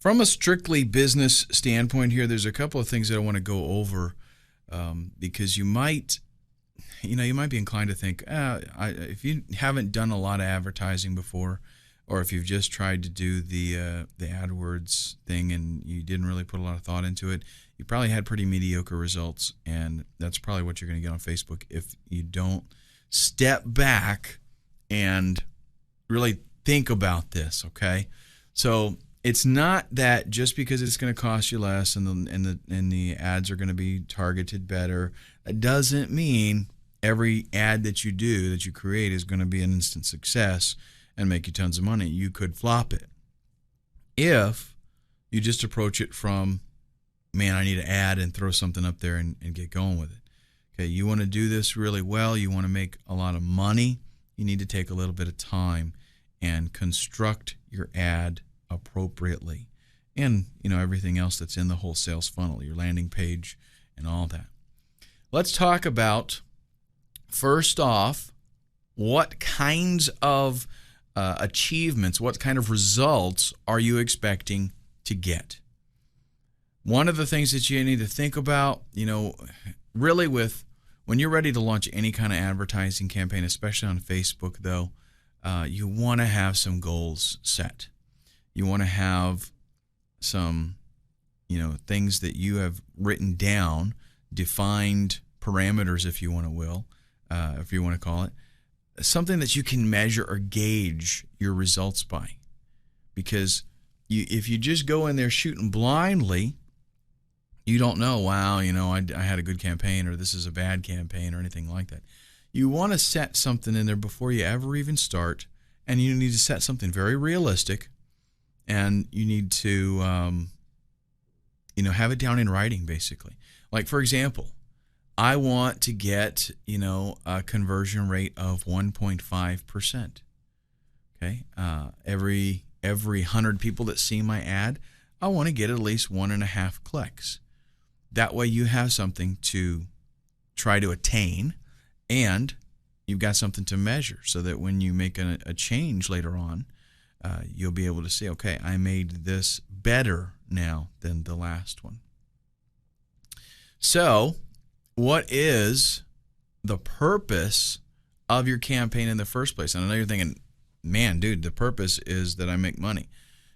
From a strictly business standpoint here, there's a couple of things that I want to go over because you might be inclined to think, if you haven't done a lot of advertising before, or if you've just tried to do the AdWords thing and you didn't really put a lot of thought into it, you probably had pretty mediocre results, and that's probably what you're going to get on Facebook if you don't step back and really think about this, okay? So it's not that just because it's going to cost you less and the ads are going to be targeted better, that doesn't mean every ad that you do, that you create, is going to be an instant success and make you tons of money. You could flop it if you just approach it from, man, I need an ad, and throw something up there and get going with it. Okay, you want to do this really well, you want to make a lot of money, you need to take a little bit of time and construct your ad appropriately, and everything else that's in the whole sales funnel, your landing page and all that. Let's talk about, first off, what kinds of achievements, what kind of results are you expecting to get? One of the things that you need to think about, really when you're ready to launch any kind of advertising campaign, especially on Facebook, though, you want to have some goals set. You want to have some, things that you have written down, defined parameters, if you want to call it, something that you can measure or gauge your results by. Because if you just go in there shooting blindly, you don't know, wow, I had a good campaign, or this is a bad campaign, or anything like that. You want to set something in there before you ever even start, and you need to set something very realistic, and you need to have it down in writing, basically. Like, for example, I want to get a conversion rate of 1.5%. Okay, every 100 people that see my ad, I want to get at least 1.5 clicks. That way you have something to try to attain, and you've got something to measure, so that when you make a change later on, you'll be able to say, okay, I made this better now than the last one. So what is the purpose of your campaign in the first place? And I know you're thinking, man, dude, the purpose is that I make money.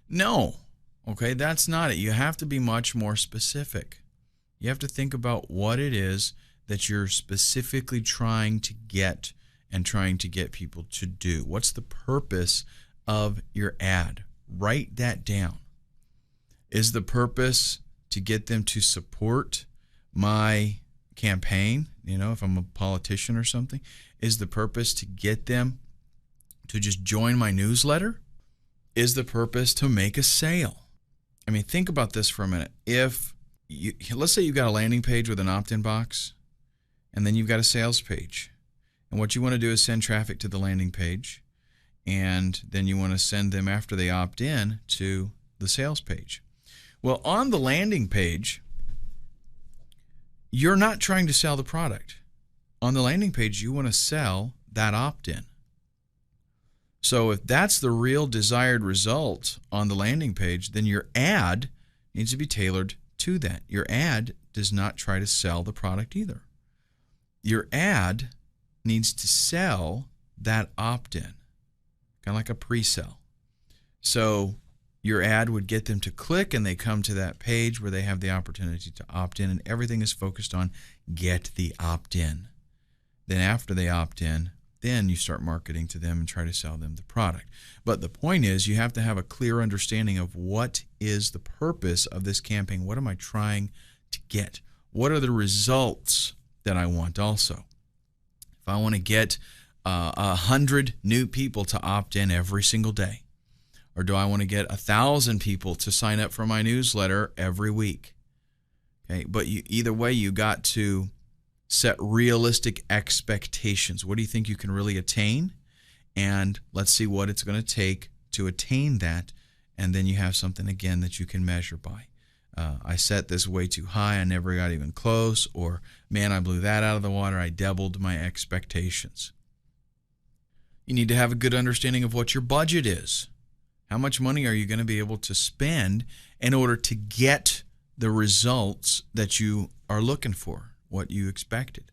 No, okay, that's not it. You have to be much more specific. You have to think about what it is that you're specifically trying to get and trying to get people to do. What's the purpose of your ad? Write that down. Is the purpose to get them to support my campaign? If I'm a politician or something, is the purpose to get them to just join my newsletter? Is the purpose to make a sale? I mean, think about this for a minute. Let's say you've got a landing page with an opt-in box, and then you've got a sales page. And what you want to do is send traffic to the landing page, and then you want to send them, after they opt in, to the sales page. Well, on the landing page, you're not trying to sell the product. On the landing page, you want to sell that opt-in. So if that's the real desired result on the landing page, then your ad needs to be tailored to that. Your ad does not try to sell the product either. Your ad needs to sell that opt-in, kind of like a pre-sell. So your ad would get them to click, and they come to that page where they have the opportunity to opt in, and everything is focused on get the opt-in. Then after they opt in, then you start marketing to them and try to sell them the product. But the point is, you have to have a clear understanding of what is the purpose of this campaign. What am I trying to get? What are the results that I want also? If I want to get 100 new people to opt in every single day, or do I want to get 1,000 people to sign up for my newsletter every week? Okay, but either way, you got to set realistic expectations. What do you think you can really attain? And let's see what it's going to take to attain that. And then you have something, again, that you can measure by. I set this way too high, I never got even close, or man, I blew that out of the water, I doubled my expectations. You need to have a good understanding of what your budget is. How much money are you going to be able to spend in order to get the results that you are looking for, what you expected?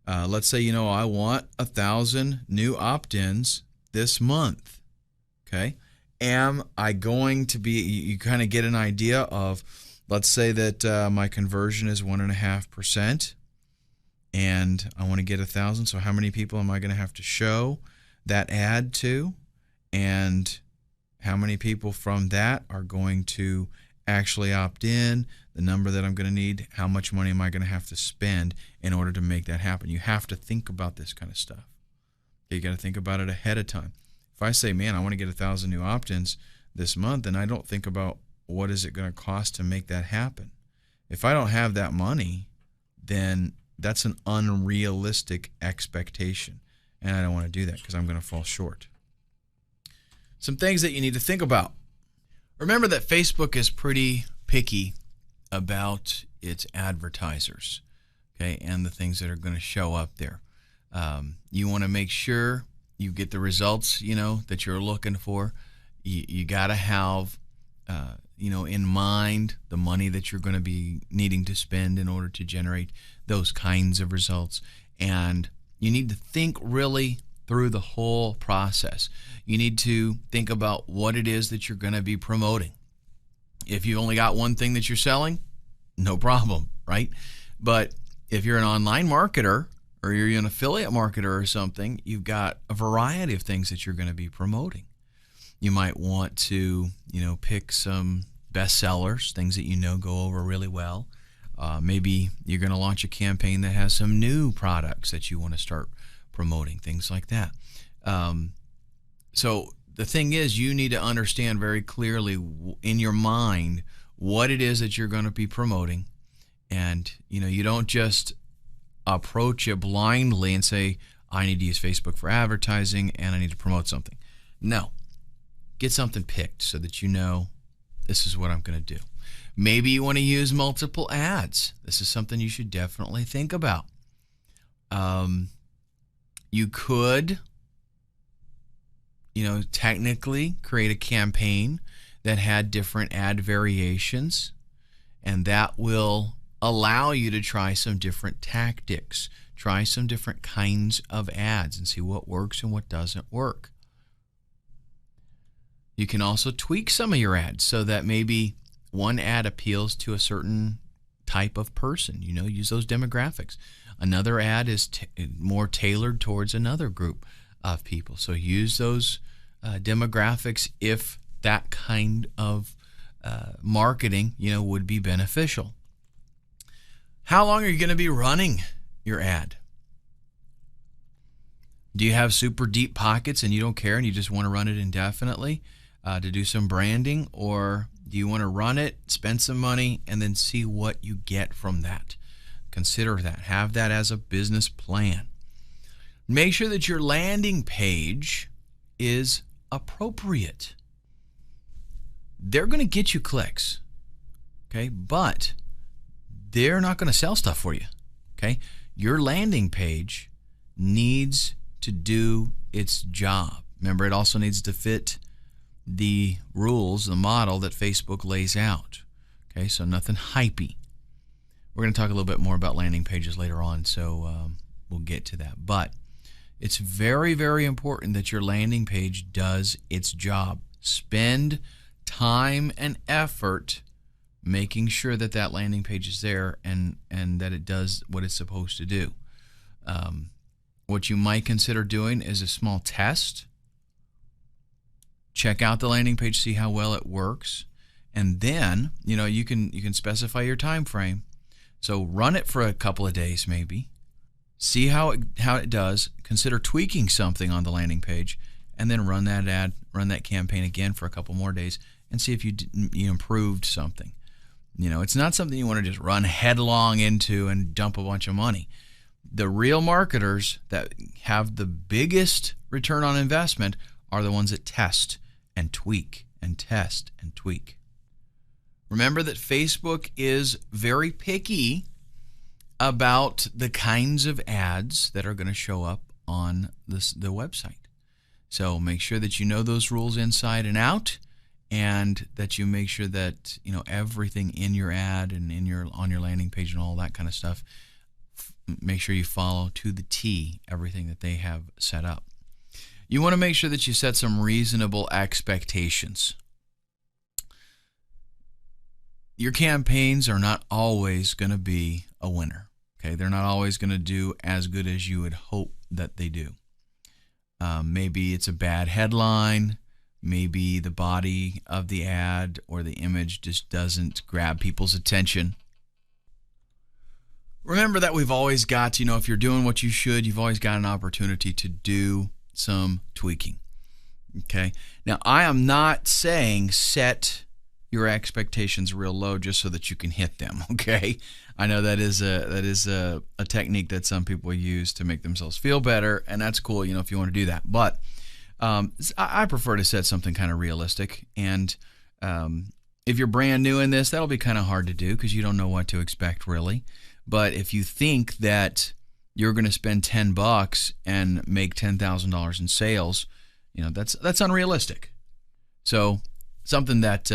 Let's say, I want 1,000 new opt-ins this month. Okay. Am I going to be, you kind of get an idea of, let's say that my conversion is 1.5%. And I want to get 1,000. So how many people am I going to have to show that ad to? And how many people from that are going to actually opt in? The number that I'm going to need, how much money am I going to have to spend in order to make that happen? You have to think about this kind of stuff. You got to think about it ahead of time. If I say, man, I want to get 1,000 new opt-ins this month, then I don't think about what is it going to cost to make that happen. If I don't have that money, then that's an unrealistic expectation, and I don't want to do that because I'm going to fall short. Some things that you need to think about. Remember that Facebook is pretty picky about its advertisers, okay, and the things that are going to show up there. You want to make sure you get the results, that you're looking for. You got to have, in mind the money that you're going to be needing to spend in order to generate those kinds of results. And you need to think really through the whole process. You need to think about what it is that you're going to be promoting. If you only got one thing that you're selling, no problem, right? But if you're an online marketer or you're an affiliate marketer or something, you've got a variety of things that you're going to be promoting. You might want to, pick some bestsellers, things that go over really well. Maybe you're going to launch a campaign that has some new products that you want to start promoting, things like that. So the thing is, you need to understand very clearly in your mind what it is that you're going to be promoting. And, you don't just approach it blindly and say, I need to use Facebook for advertising and I need to promote something. No. Get something picked so that this is what I'm going to do. Maybe you want to use multiple ads. This is something you should definitely think about. You could, technically create a campaign that had different ad variations, and that will allow you to try some different tactics, try some different kinds of ads and see what works and what doesn't work. You can also tweak some of your ads so that maybe one ad appeals to a certain type of person. Use those demographics. Another ad is more tailored towards another group of people. So use those demographics if that kind of marketing, would be beneficial. How long are you going to be running your ad? Do you have super deep pockets and you don't care and you just want to run it indefinitely to do some branding? Or do you want to run it, spend some money, and then see what you get from that? Consider that. Have that as a business plan. Make sure that your landing page is appropriate. They're going to get you clicks, okay? But they're not going to sell stuff for you, okay? Your landing page needs to do its job. Remember, it also needs to fit the rules, the model that Facebook lays out, okay? So nothing hypey. We're going to talk a little bit more about landing pages later on, so we'll get to that. But it's very, very important that your landing page does its job. Spend time and effort making sure that that landing page is there and that it does what it's supposed to do. What you might consider doing is a small test. Check out the landing page, see how well it works, and then you can specify your time frame. So run it for a couple of days maybe. See how it does. Consider tweaking something on the landing page, and then run that ad, run that campaign again for a couple more days, and see if you improved something. It's not something you want to just run headlong into and dump a bunch of money. The real marketers that have the biggest return on investment are the ones that test and tweak and test and tweak. Remember that Facebook is very picky about the kinds of ads that are going to show up on the website. So make sure that you know those rules inside and out. and that you make sure that everything in your ad and on your landing page and all that kind of stuff, make sure you follow to the T everything that they have set up. You want to make sure that you set some reasonable expectations. Your campaigns are not always going to be a winner. Okay, they're not always going to do as good as you would hope that they do. Maybe it's a bad headline. Maybe the body of the ad or the image just doesn't grab people's attention. Remember that we've always got, if you're doing what you should, you've always got an opportunity to do some tweaking. Okay. Now, I am not saying set your expectations real low just so that you can hit them. Okay. I know that is a technique that some people use to make themselves feel better, and that's cool, if you want to do that. But I prefer to set something kind of realistic. And if you're brand new in this, that'll be kind of hard to do because you don't know what to expect really. But if you think that you're going to spend $10 and make $10,000 in sales, that's unrealistic. So something that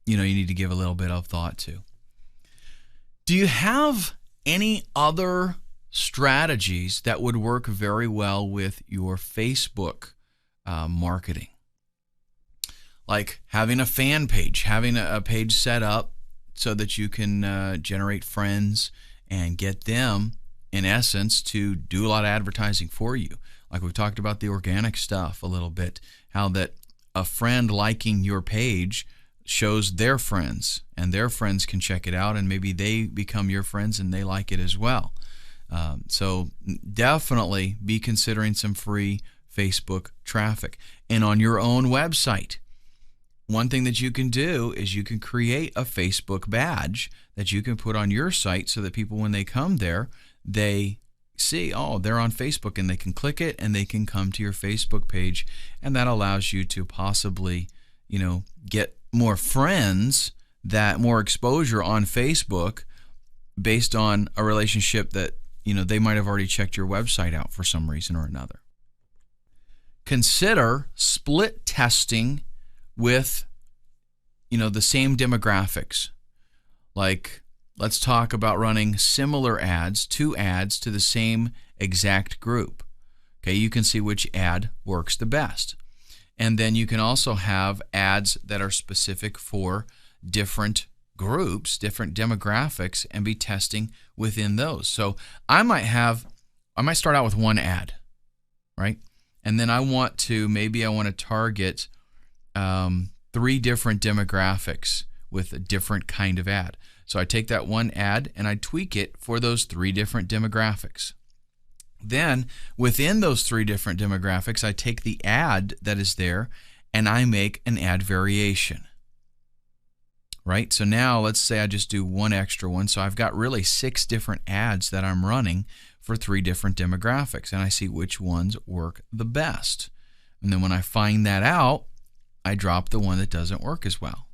you need to give a little bit of thought to. Do you have any other strategies that would work very well with your Facebook marketing? Like having a fan page, having a page set up so that you can generate friends and get them, in essence, to do a lot of advertising for you. Like we've talked about the organic stuff a little bit, how that a friend liking your page shows their friends, and their friends can check it out, and maybe they become your friends and they like it as well. So definitely be considering some free Facebook traffic. And on your own website, one thing that you can do is you can create a Facebook badge that you can put on your site so that people, when they come there, they see, oh, they're on Facebook, and they can click it and they can come to your Facebook page, and that allows you to possibly, get more friends, that more exposure on Facebook based on a relationship that, they might have already checked your website out for some reason or another. Consider split testing with, the same demographics. Like, let's talk about running similar ads, 2 ads to the same exact group. Okay, you can see which ad works the best. And then you can also have ads that are specific for different groups, different demographics, and be testing within those. So I might start out with one ad, right? And then I want to target 3 different demographics with a different kind of ad. So I take that one ad and I tweak it for those 3 different demographics. Then within those 3 different demographics, I take the ad that is there and I make an ad variation. Right? So now let's say I just do one extra one. So I've got really 6 different ads that I'm running for 3 different demographics, and I see which ones work the best. And then when I find that out, I drop the one that doesn't work as well.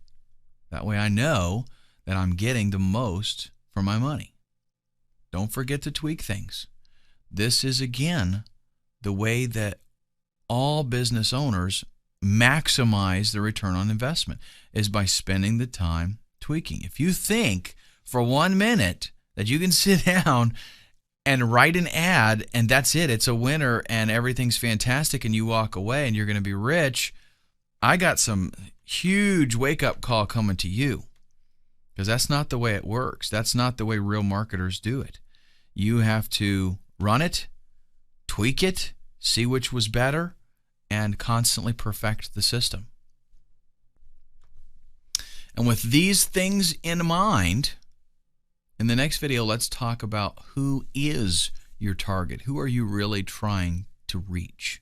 That way I know that I'm getting the most for my money. Don't forget to tweak things. This is, again, the way that all business owners maximize the return on investment, is by spending the time tweaking. If you think for 1 minute that you can sit down and write an ad and that's it, it's a winner and everything's fantastic, and you walk away and you're going to be rich, I got some huge wake-up call coming to you, because that's not the way it works. That's not the way real marketers do it. You have to run it, tweak it, see which was better, and constantly perfect the system. And with these things in mind, in the next video, let's talk about who is your target. Who are you really trying to reach?